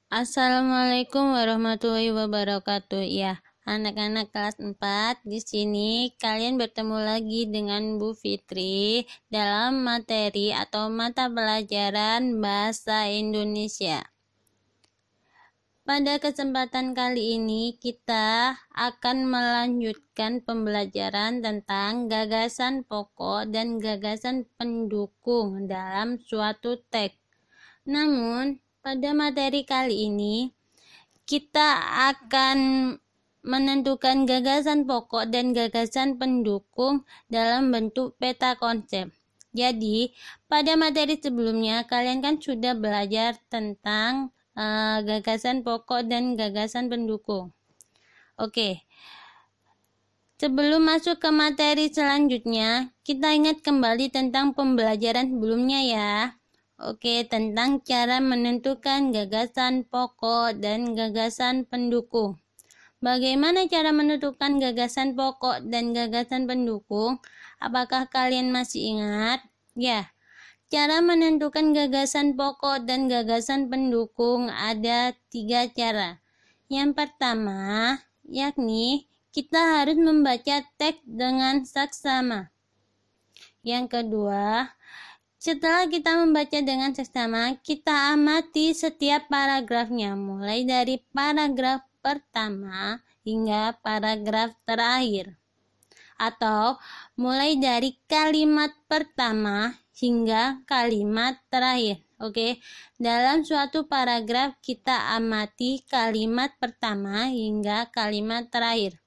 Assalamualaikum warahmatullahi wabarakatuh. Ya, anak-anak kelas 4, di sini kalian bertemu lagi dengan Bu Fitri dalam materi atau mata pelajaran Bahasa Indonesia. Pada kesempatan kali ini kita akan melanjutkan pembelajaran tentang gagasan pokok dan gagasan pendukung dalam suatu teks. Namun, pada materi kali ini, kita akan menentukan gagasan pokok dan gagasan pendukung dalam bentuk peta konsep. Jadi, pada materi sebelumnya, kalian kan sudah belajar tentang gagasan pokok dan gagasan pendukung. Oke. Sebelum masuk ke materi selanjutnya, kita ingat kembali tentang pembelajaran sebelumnya ya. Oke, tentang cara menentukan gagasan pokok dan gagasan pendukung. Bagaimana cara menentukan gagasan pokok dan gagasan pendukung? Apakah kalian masih ingat? Ya, cara menentukan gagasan pokok dan gagasan pendukung ada 3 cara. Yang pertama, yakni kita harus membaca teks dengan saksama. Yang kedua, setelah kita membaca dengan seksama, kita amati setiap paragrafnya, mulai dari paragraf pertama hingga paragraf terakhir. Atau mulai dari kalimat pertama hingga kalimat terakhir. Oke, dalam suatu paragraf kita amati kalimat pertama hingga kalimat terakhir.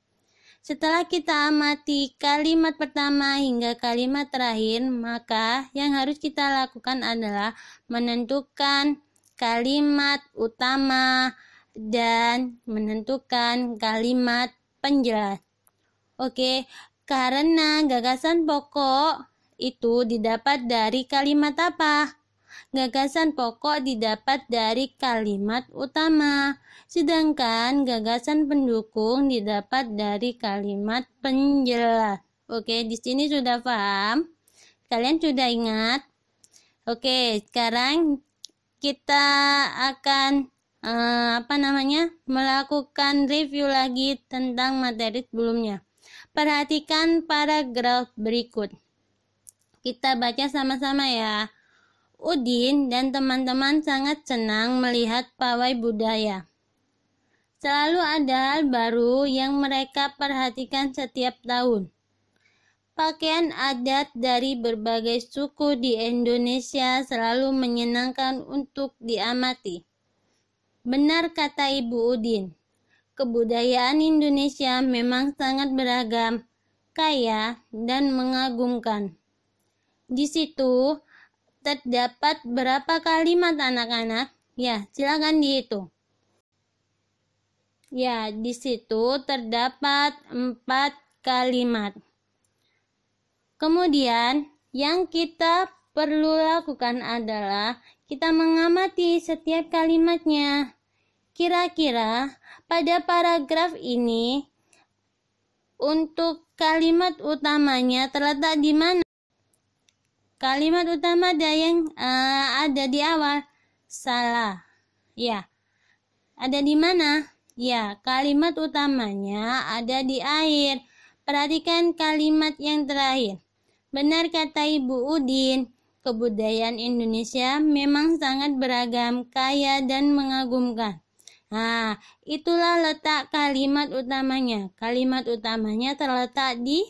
Setelah kita amati kalimat pertama hingga kalimat terakhir, maka yang harus kita lakukan adalah menentukan kalimat utama dan menentukan kalimat penjelas. Oke, karena gagasan pokok itu didapat dari kalimat apa? Gagasan pokok didapat dari kalimat utama, sedangkan gagasan pendukung didapat dari kalimat penjelas. Oke, di sini sudah paham? Kalian sudah ingat? Oke, sekarang kita akan melakukan review lagi tentang materi sebelumnya. Perhatikan paragraf berikut. Kita baca sama-sama ya. Udin dan teman-teman sangat senang melihat pawai budaya. Selalu ada hal baru yang mereka perhatikan setiap tahun. Pakaian adat dari berbagai suku di Indonesia selalu menyenangkan untuk diamati. Benar kata Ibu Udin, kebudayaan Indonesia memang sangat beragam, kaya, dan mengagumkan. Di situ terdapat berapa kalimat anak-anak? Ya, silakan dihitung. Ya, di situ terdapat 4 kalimat. Kemudian, yang kita perlu lakukan adalah kita mengamati setiap kalimatnya. Kira-kira pada paragraf ini, untuk kalimat utamanya terletak di mana? Kalimat utama ada yang ada di awal. Salah. Ya. Ada di mana? Ya, kalimat utamanya ada di akhir. Perhatikan kalimat yang terakhir. Benar kata Ibu Udin, kebudayaan Indonesia memang sangat beragam, kaya, dan mengagumkan. Nah, itulah letak kalimat utamanya. Kalimat utamanya terletak di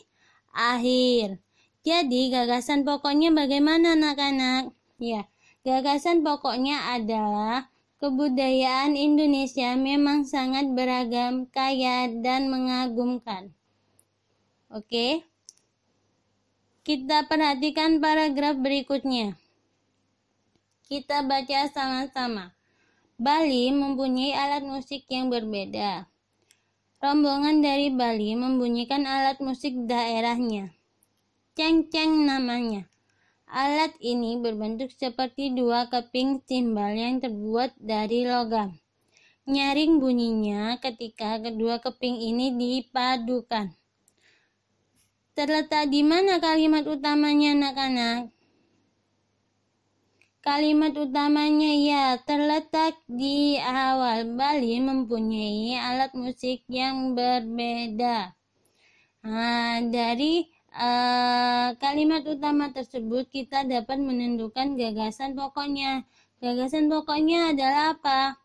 akhir. Jadi, gagasan pokoknya bagaimana anak-anak? Ya, gagasan pokoknya adalah kebudayaan Indonesia memang sangat beragam, kaya, dan mengagumkan. Oke. Kita perhatikan paragraf berikutnya. Kita baca sama-sama. Bali mempunyai alat musik yang berbeda. Rombongan dari Bali membunyikan alat musik daerahnya. Cengceng namanya. Alat ini berbentuk seperti 2 keping timbal yang terbuat dari logam. Nyaring bunyinya ketika kedua keping ini dipadukan. Terletak di mana kalimat utamanya anak-anak? Kalimat utamanya ya terletak di awal. Bali mempunyai alat musik yang berbeda. Dari kalimat utama tersebut kita dapat menentukan gagasan pokoknya. Gagasan pokoknya adalah apa?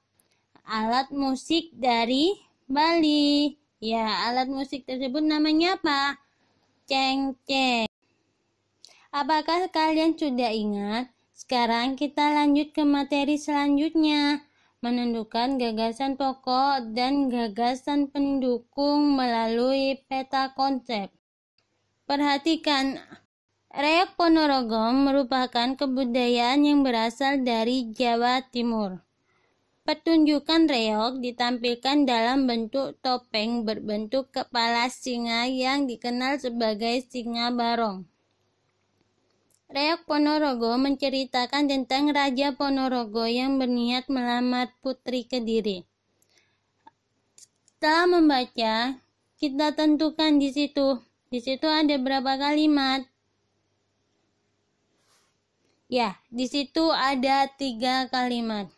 Alat musik dari Bali. Ya, alat musik tersebut namanya apa? Cengceh. Apakah kalian sudah ingat? Sekarang kita lanjut ke materi selanjutnya, menentukan gagasan pokok dan gagasan pendukung melalui peta konsep. Perhatikan, reok Ponorogo merupakan kebudayaan yang berasal dari Jawa Timur. Pertunjukan reok ditampilkan dalam bentuk topeng berbentuk kepala singa yang dikenal sebagai singa barong. Reok Ponorogo menceritakan tentang Raja Ponorogo yang berniat melamar Putri Kediri. Setelah membaca, kita tentukan di situ. Di situ ada berapa kalimat? Ya, di situ ada 3 kalimat.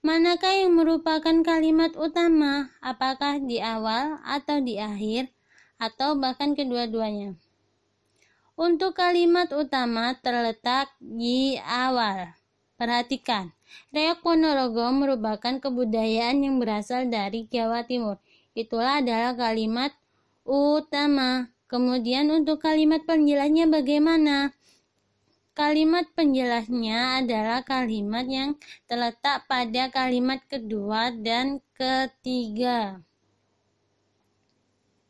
Manakah yang merupakan kalimat utama? Apakah di awal atau di akhir? Atau bahkan kedua-duanya? Untuk kalimat utama terletak di awal. Perhatikan, reok Ponorogo merupakan kebudayaan yang berasal dari Jawa Timur. Itulah adalah kalimat utama. Kemudian untuk kalimat penjelasnya bagaimana? Kalimat penjelasnya adalah kalimat yang terletak pada kalimat kedua dan ketiga.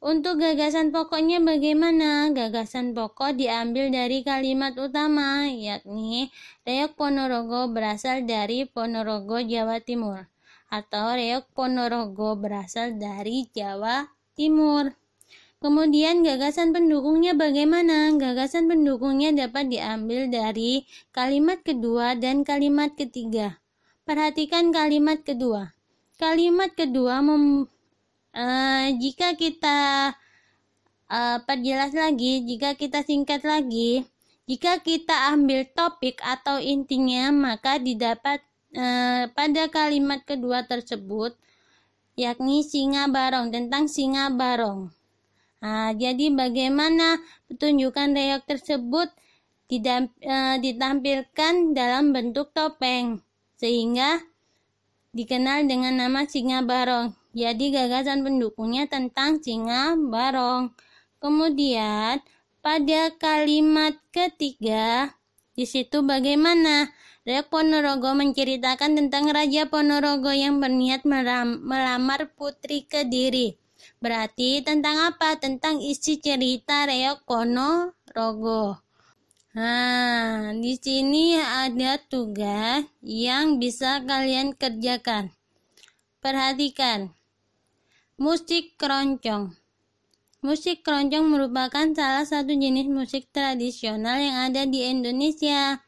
Untuk gagasan pokoknya bagaimana? Gagasan pokok diambil dari kalimat utama, yakni reok Ponorogo berasal dari Ponorogo, Jawa Timur, atau reok Ponorogo berasal dari Jawa Timur. Kemudian gagasan pendukungnya bagaimana? Gagasan pendukungnya dapat diambil dari kalimat kedua dan kalimat ketiga. Perhatikan kalimat kedua. Kalimat kedua jika kita perjelas lagi, jika kita singkat lagi, jika kita ambil topik atau intinya, maka didapat pada kalimat kedua tersebut, yakni singa barong, tentang singa barong. Jadi bagaimana pertunjukan reok tersebut ditampilkan dalam bentuk topeng, sehingga dikenal dengan nama singa barong. Jadi gagasan pendukungnya tentang singa barong. Kemudian pada kalimat ketiga, di situ bagaimana? Reok Ponorogo menceritakan tentang Raja Ponorogo yang berniat melamar Putri Kediri. Berarti tentang apa? Tentang isi cerita reok Ponorogo. Di sini ada tugas yang bisa kalian kerjakan. Perhatikan. Musik keroncong. Musik keroncong merupakan salah satu jenis musik tradisional yang ada di Indonesia.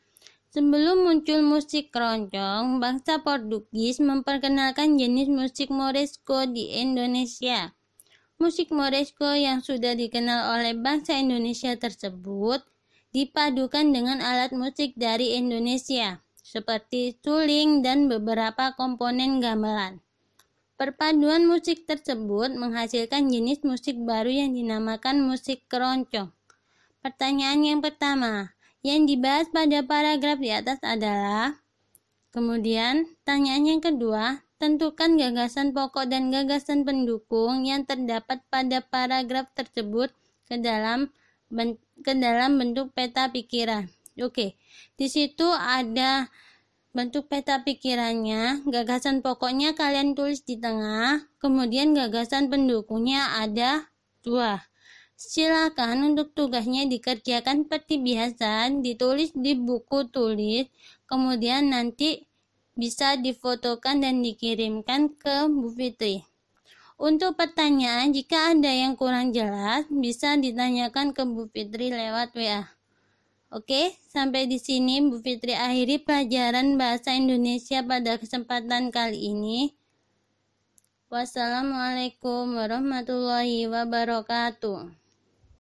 Sebelum muncul musik keroncong, bangsa Portugis memperkenalkan jenis musik Morisco di Indonesia. Musik Morisco yang sudah dikenal oleh bangsa Indonesia tersebut dipadukan dengan alat musik dari Indonesia, seperti suling dan beberapa komponen gamelan. Perpaduan musik tersebut menghasilkan jenis musik baru yang dinamakan musik keroncong. Pertanyaan yang pertama, yang dibahas pada paragraf di atas adalah, kemudian pertanyaan yang kedua, tentukan gagasan pokok dan gagasan pendukung yang terdapat pada paragraf tersebut ke dalam bentuk peta pikiran. Oke, di situ ada bentuk peta pikirannya. Gagasan pokoknya kalian tulis di tengah, kemudian gagasan pendukungnya ada 2. Silakan untuk tugasnya dikerjakan seperti biasa, ditulis di buku tulis, kemudian nanti bisa difotokan dan dikirimkan ke Bu Fitri. Untuk pertanyaan, jika ada yang kurang jelas, bisa ditanyakan ke Bu Fitri lewat WA. Oke, sampai di sini Bu Fitri akhiri pelajaran bahasa Indonesia pada kesempatan kali ini. Wassalamualaikum warahmatullahi wabarakatuh.